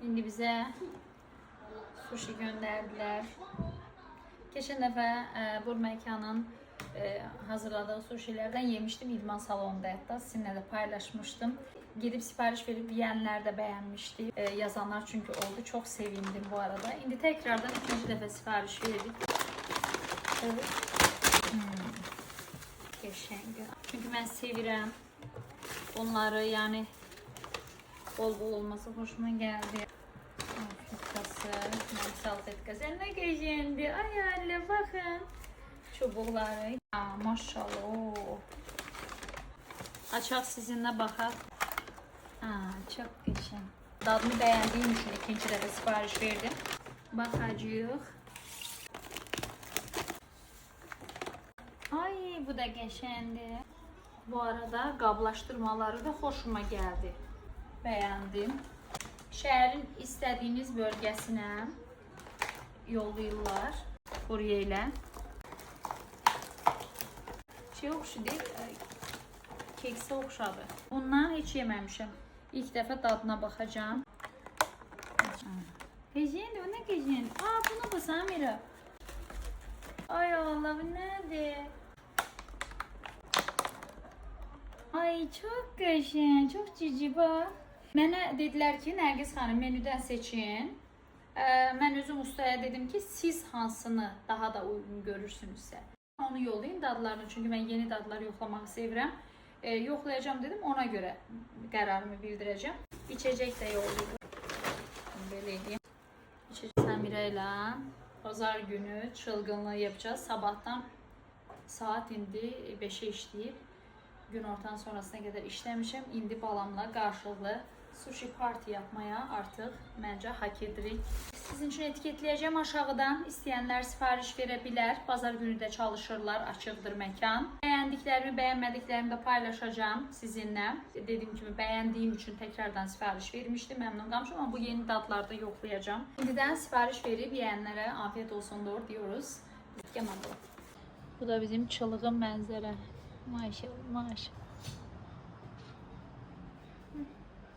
İndi bize sushi gönderdiler. Geçen dəfə bu məkanın hazırladığı sushilərdən yemişdim idman salonunda, hətta sizinlə də paylaşmışdım. Gedib sipariş verib yeyənlər də bəyənmişdi. Yazanlar çünki oldu. Çox sevindim bu arada. İndi təkrardan ikinci dəfə sipariş verdik. Evet. Qəşəng. Çünki mən sevirəm. Onları yəni bol-bol olması hoşuma gəldi. Salfetkası. Ne geçendi? Ay anne bakın. Çubuqları. Maşallah. Açaq sizinle baxaq. Çok geçen. Dadını beğendiğim için ikinci dəfə sipariş verdim. Baxacağıq. Ay bu da geçendi. Bu arada qablaşdırmaları da hoşuma geldi. Beğendim. Şəhərin istədiyiniz bölgəsinə yollayırlar kurye ilə. Oxşadı, keksə oxşadı. Bundan heç yeməmişəm. İlk dəfə dadına baxacağım. Gecəndi, o nə gecəndi? Bunu bu Samira. Ay Allah, bu nədir? Ay çox qəşəng, çox cici bax. Mənə dedilər ki, Nərgiz xanım menüdən seçin. Mən özüm ustaya dedim ki, siz hansını daha da uygun görürsünüzsə onu yollayın dadlarını. Çünki mən yeni dadlar yoxlamağı sevirəm. Yoxlayacağım dedim, ona görə qərarımı bildirəcəm. İçecək də yollaydım. Belə edeyim. İçecək Samira ilə pazar günü çılgınlığı yapacağız. Sabahdan saat indi 5'e işləyib. Gün ortadan sonrasına qədər işləmişəm. İndi balamla qarşılıqlı sushi parti yapmaya artıq məncə hak edirik. Sizin üçün etiketləyəcəm aşağıdan. İstəyənlər sifariş verə bilər. Bazar günü də çalışırlar, açıqdır məkan. Bəyəndiklərimi, bəyənmədiklərimi də paylaşacağım sizinlə. Dediyim kimi bəyəndiyim üçün təkrardan sifariş vermişdim. Məmnun qalmışam, amma bu yeni dadlarda yoxlayacağım. İndidən sifariş verib yeyənlərə afiyet olsun diyoruz. Bu da bizim çılğın mənzərə. Maşallah, maşallah.